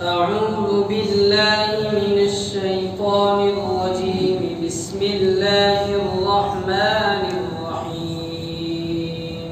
أعوذ بالله من الشيطان الرجيم بسم الله الرحمن الرحيم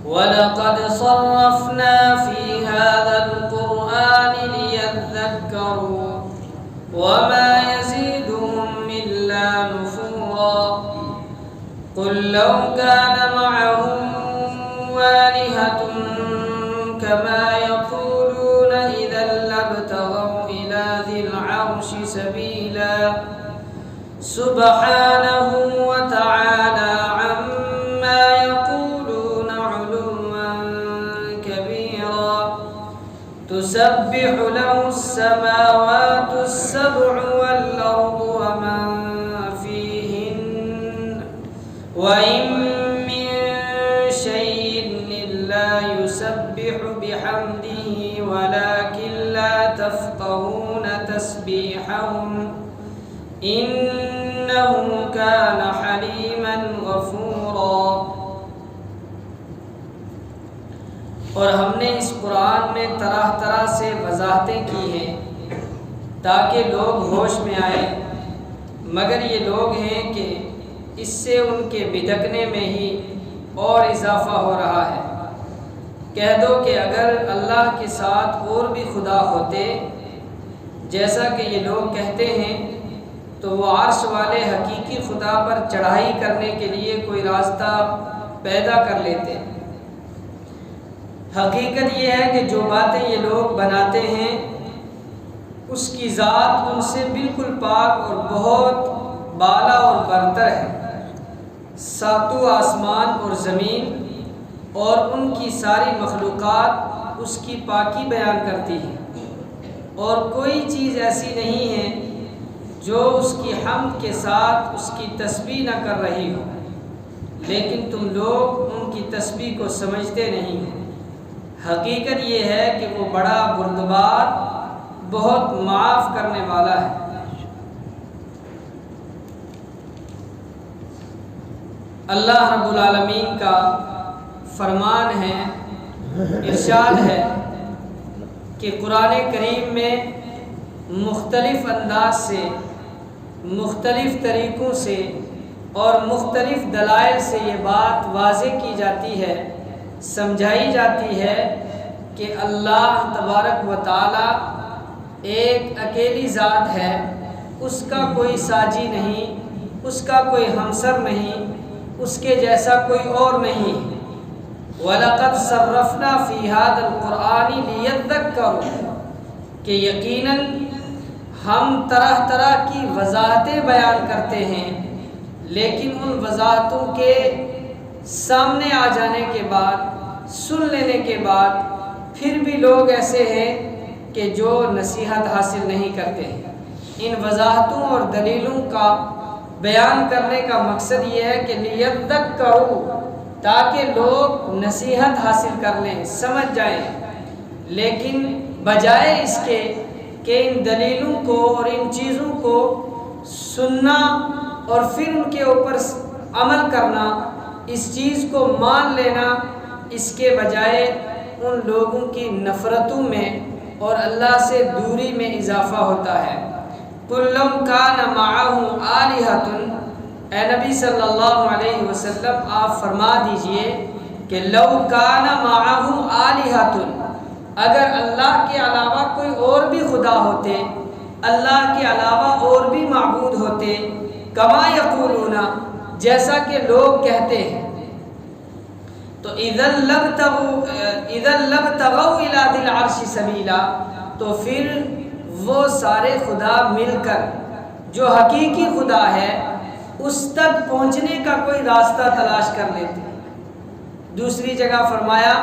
ولقد صرفنا في هذا القرآن ليذكروا وما يزيدهم إلا نفورا قل لو كان معه آلهة كما يقولون إذا لابتغوا إلى ذي العرش سبيلا سبحانه وتعالى عما يقولون علوا كبيرا تسبح له السماوات السبع والأرض ومن فيهن وإن من شيء إلا يسبح بحمده ولكن لا تفقهون تسبيحهم إنه كان حليما غفورا۔ اور ہم نے اس قرآن میں طرح طرح سے وضاحتیں کی ہیں تاکہ لوگ ہوش میں آئیں، مگر یہ لوگ ہیں کہ اس سے ان کے بدکنے میں ہی اور اضافہ ہو رہا ہے۔ کہہ دو کہ اگر اللہ کے ساتھ اور بھی خدا ہوتے جیسا کہ یہ لوگ کہتے ہیں تو وہ عرش والے حقیقی خدا پر چڑھائی کرنے کے لیے کوئی راستہ پیدا کر لیتے۔ حقیقت یہ ہے کہ جو باتیں یہ لوگ بناتے ہیں اس کی ذات ان سے بالکل پاک اور بہت بالا اور برتر ہے۔ ساتوں آسمان اور زمین اور ان کی ساری مخلوقات اس کی پاکی بیان کرتی ہیں، اور کوئی چیز ایسی نہیں ہے جو اس کی حمد کے ساتھ اس کی تسبیح نہ کر رہی ہو، لیکن تم لوگ ان کی تسبیح کو سمجھتے نہیں ہو۔ حقیقت یہ ہے کہ وہ بڑا بردبار بہت معاف کرنے والا ہے۔ اللہ رب العالمین کا فرمان ہے، ارشاد ہے کہ قرآن کریم میں مختلف انداز سے، مختلف طریقوں سے اور مختلف دلائل سے یہ بات واضح کی جاتی ہے، سمجھائی جاتی ہے کہ اللہ تبارک و تعالی ایک اکیلی ذات ہے، اس کا کوئی ساجی نہیں، اس کا کوئی ہمسر نہیں، اس کے جیسا کوئی اور نہیں۔ وَلَقَدْ صَرَّفْنَا فِي هَذَا الْقُرْآنِ لِيَذَّكَّرُوا کہ یقیناً ہم طرح طرح کی وضاحتیں بیان کرتے ہیں، لیکن ان وضاحتوں کے سامنے آ جانے کے بعد، سن لینے کے بعد پھر بھی لوگ ایسے ہیں کہ جو نصیحت حاصل نہیں کرتے ہیں۔ ان وضاحتوں اور دلیلوں کا بیان کرنے کا مقصد یہ ہے کہ لیذکروا تاکہ لوگ نصیحت حاصل کر لیں، سمجھ جائیں، لیکن بجائے اس کے کہ ان دلیلوں کو اور ان چیزوں کو سننا اور پھر ان کے اوپر عمل کرنا، اس چیز کو مان لینا، اس کے بجائے ان لوگوں کی نفرتوں میں اور اللہ سے دوری میں اضافہ ہوتا ہے۔ قُلْ لَوْ كَانَ مَعَهُ آلِهَةٌ اے نبی صلی اللہ علیہ وسلم آپ فرما دیجئے کہ لو کان معہ آلہۃ اگر اللہ کے علاوہ کوئی اور بھی خدا ہوتے، اللہ کے علاوہ اور بھی معبود ہوتے، کما یقولون جیسا کہ لوگ کہتے ہیں، تو اذا لابتغوا الی ذی العرش سبیلا تو پھر وہ سارے خدا مل کر جو حقیقی خدا ہے اس تک پہنچنے کا کوئی راستہ تلاش کر لیتے۔ دوسری جگہ فرمایا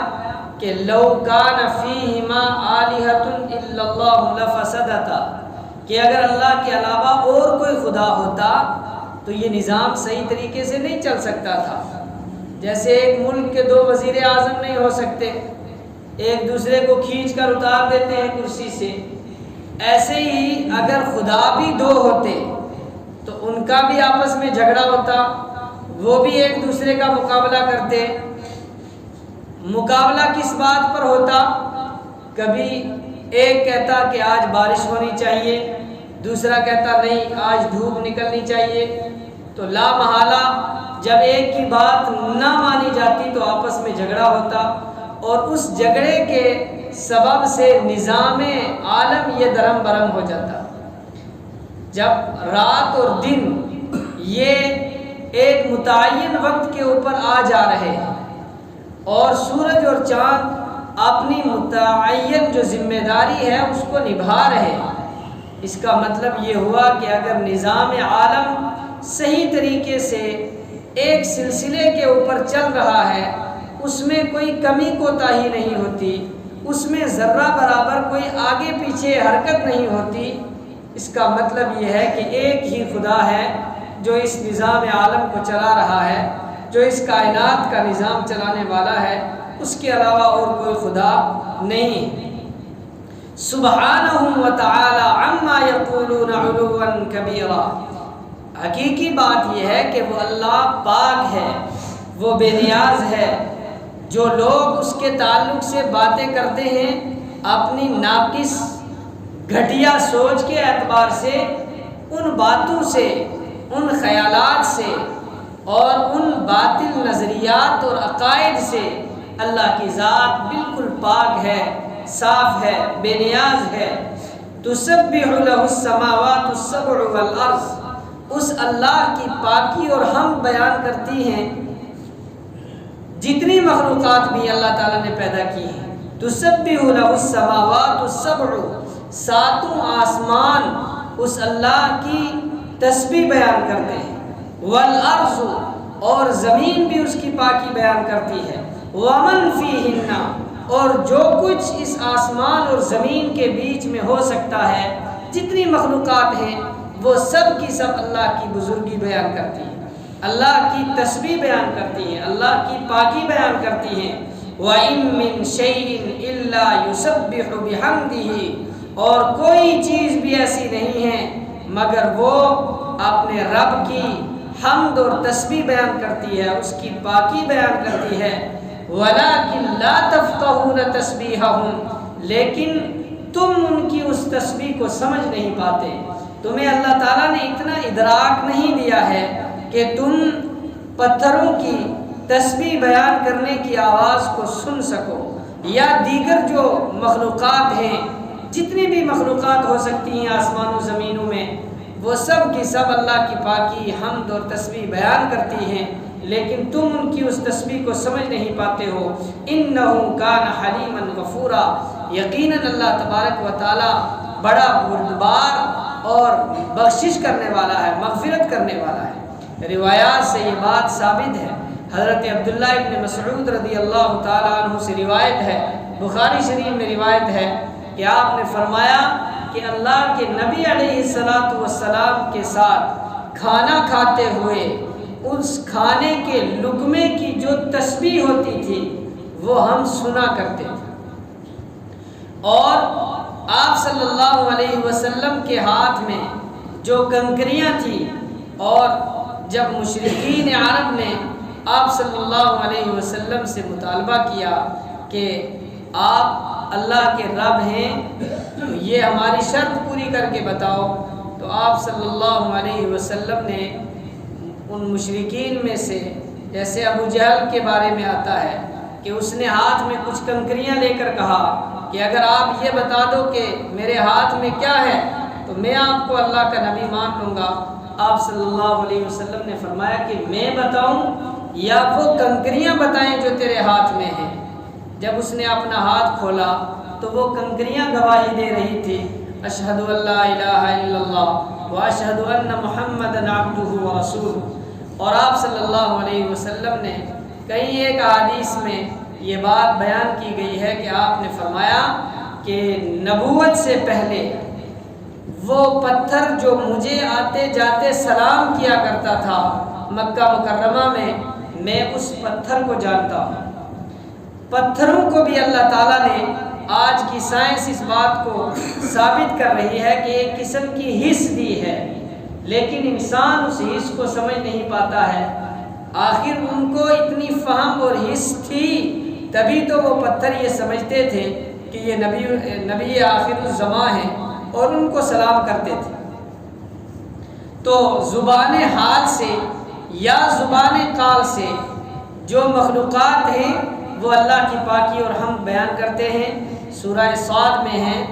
کہ لو کان فیہما آلہۃ الا اللہ لفسدتا کہ اگر اللہ کے علاوہ اور کوئی خدا ہوتا تو یہ نظام صحیح طریقے سے نہیں چل سکتا تھا۔ جیسے ایک ملک کے دو وزیر اعظم نہیں ہو سکتے، ایک دوسرے کو کھینچ کر اتار دیتے ہیں کرسی سے، ایسے ہی اگر خدا بھی دو ہوتے تو ان کا بھی آپس میں جھگڑا ہوتا، وہ بھی ایک دوسرے کا مقابلہ کرتے۔ مقابلہ کس بات پر ہوتا؟ کبھی ایک کہتا کہ آج بارش ہونی چاہیے، دوسرا کہتا نہیں آج دھوپ نکلنی چاہیے، تو لا محالہ جب ایک کی بات نہ مانی جاتی تو آپس میں جھگڑا ہوتا، اور اس جھگڑے کے سبب سے نظام عالم یہ درم برم ہو جاتا۔ جب رات اور دن یہ ایک متعین وقت کے اوپر آ جا رہے ہیں اور سورج اور چاند اپنی متعین جو ذمہ داری ہے اس کو نبھا رہے ہیں، اس کا مطلب یہ ہوا کہ اگر نظام عالم صحیح طریقے سے ایک سلسلے کے اوپر چل رہا ہے، اس میں کوئی کمی کوتاہی نہیں ہوتی، اس میں ذرہ برابر کوئی آگے پیچھے حرکت نہیں ہوتی، اس کا مطلب یہ ہے کہ ایک ہی خدا ہے جو اس نظام عالم کو چلا رہا ہے، جو اس کائنات کا نظام چلانے والا ہے، اس کے علاوہ اور کوئی خدا نہیں۔ سبحانہ وتعالی عما یقولون علوا کبیرا، حقیقی بات یہ ہے کہ وہ اللہ پاک ہے، وہ بے نیاز ہے۔ جو لوگ اس کے تعلق سے باتیں کرتے ہیں اپنی ناقص گھٹیا سوچ کے اعتبار سے، ان باتوں سے، ان خیالات سے اور ان باطل نظریات اور عقائد سے اللہ کی ذات بالکل پاک ہے، صاف ہے، بے نیاز ہے۔ تسبح له السماوات السبع والارض، اس اللہ کی پاکی اور حمد بیان کرتی ہیں جتنی مخلوقات بھی اللہ تعالیٰ نے پیدا کی ہیں۔ تسبح له السماوات السبع، ساتوں آسمان اس اللہ کی تسبیح بیان کرتے ہیں، والارض، اور زمین بھی اس کی پاکی بیان کرتی ہے، ومن فیہن، اور جو کچھ اس آسمان اور زمین کے بیچ میں ہو سکتا ہے، جتنی مخلوقات ہیں وہ سب کی سب اللہ کی بزرگی بیان کرتی ہیں، اللہ کی تسبیح بیان کرتی ہیں، اللہ کی پاکی بیان کرتی ہیں۔ وَإِن مِّن شَيْءٍ إِلَّا يُسَبِّحُ بِحَمْدِهِ، اور کوئی چیز بھی ایسی نہیں ہے مگر وہ اپنے رب کی حمد اور تسبیح بیان کرتی ہے، اس کی پاکی بیان کرتی ہے۔ وَلَٰكِن لَا تَفْقَهُونَ تَسْبِيحَهُمْ، لیکن تم ان کی اس تسبیح کو سمجھ نہیں پاتے، تمہیں اللہ تعالیٰ نے اتنا ادراک نہیں دیا ہے کہ تم پتھروں کی تسبیح بیان کرنے کی آواز کو سن سکو، یا دیگر جو مخلوقات ہیں، جتنی بھی مخلوقات ہو سکتی ہیں آسمان و زمینوں میں، وہ سب کی سب اللہ کی پاکی، حمد اور تسبیح بیان کرتی ہیں، لیکن تم ان کی اس تسبیح کو سمجھ نہیں پاتے ہو۔ انہ کان حلیما غفورا، یقیناً اللہ تبارک و تعالی بڑا بردبار اور بخشش کرنے والا ہے، مغفرت کرنے والا ہے۔ روایات سے یہ بات ثابت ہے، حضرت عبداللہ ابن مسعود رضی اللہ تعالیٰ عنہ سے روایت ہے، بخاری شریف میں روایت ہے کہ آپ نے فرمایا کہ اللہ کے نبی علیہ السلام کے ساتھ کھانا کھاتے ہوئے اس کھانے کے لقمے کی جو تسبیح ہوتی تھی وہ ہم سنا کرتے تھے، اور آپ صلی اللہ علیہ وسلم کے ہاتھ میں جو کنکریاں تھیں، اور جب مشرکین عرب نے آپ صلی اللہ علیہ وسلم سے مطالبہ کیا کہ آپ اللہ کے رب ہیں، یہ ہماری شرط پوری کر کے بتاؤ، تو آپ صلی اللہ علیہ وسلم نے ان مشرکین میں سے، جیسے ابو جہل کے بارے میں آتا ہے کہ اس نے ہاتھ میں کچھ کنکریاں لے کر کہا کہ اگر آپ یہ بتا دو کہ میرے ہاتھ میں کیا ہے تو میں آپ کو اللہ کا نبی مان لوں گا۔ آپ صلی اللہ علیہ وسلم نے فرمایا کہ میں بتاؤں یا وہ کنکریاں بتائیں جو تیرے ہاتھ میں ہیں؟ جب اس نے اپنا ہاتھ کھولا تو وہ کنکریاں گواہی دے رہی تھی، اشہد ان لا الہ الا اللہ واشہد ان محمدًا عبدہ ورسولہ۔ اور آپ صلی اللہ علیہ وسلم نے کئی ایک احادیث میں یہ بات بیان کی گئی ہے کہ آپ نے فرمایا کہ نبوت سے پہلے وہ پتھر جو مجھے آتے جاتے سلام کیا کرتا تھا مکہ مکرمہ میں اس پتھر کو جانتا ہوں۔ پتھروں کو بھی اللہ تعالیٰ نے، آج کی سائنس اس بات کو ثابت کر رہی ہے کہ ایک قسم کی حس دی ہے، لیکن انسان اس حس کو سمجھ نہیں پاتا ہے۔ آخر ان کو اتنی فہم اور حس تھی، تبھی تو وہ پتھر یہ سمجھتے تھے کہ یہ نبی آخر الزماں ہیں اور ان کو سلام کرتے تھے۔ تو زبان حال سے یا زبان قال سے جو مخلوقات ہیں وہ اللہ کی پاکی اور حمد بیان کرتے ہیں۔ سورہ صاد میں ہے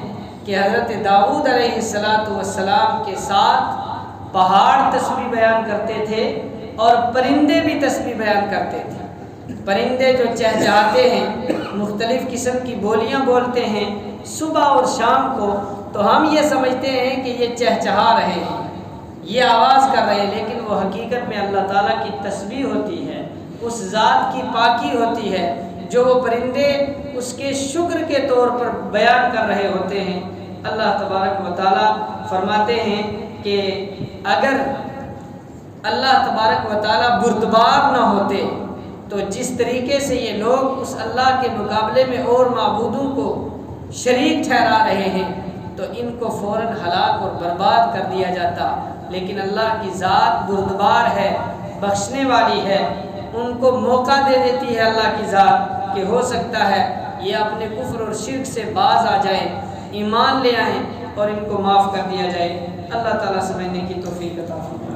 کہ حضرت داؤد علیہ السلام کے ساتھ پہاڑ تسبیح بیان کرتے تھے اور پرندے بھی تسبیح بیان کرتے تھے۔ پرندے جو چہچہاتے ہیں، مختلف قسم کی بولیاں بولتے ہیں صبح اور شام کو، تو ہم یہ سمجھتے ہیں کہ یہ چہچہا رہے ہیں، یہ آواز کر رہے ہیں، لیکن وہ حقیقت میں اللہ تعالیٰ کی تسبیح ہوتی ہے، اس ذات کی پاکی ہوتی ہے جو وہ پرندے اس کے شکر کے طور پر بیان کر رہے ہوتے ہیں۔ اللہ تبارک و تعالیٰ فرماتے ہیں کہ اگر اللہ تبارک و تعالیٰ بردبار نہ ہوتے تو جس طریقے سے یہ لوگ اس اللہ کے مقابلے میں اور معبودوں کو شریک ٹھہرا رہے ہیں تو ان کو فوراً ہلاک اور برباد کر دیا جاتا، لیکن اللہ کی ذات بردبار ہے، بخشنے والی ہے، ان کو موقع دے دیتی ہے اللہ کی ذات کہ ہو سکتا ہے یہ اپنے کفر اور شرک سے باز آ جائیں، ایمان لے آئیں اور ان کو معاف کر دیا جائے۔ اللہ تعالیٰ سمجھنے کی توفیق عطا فرمائے۔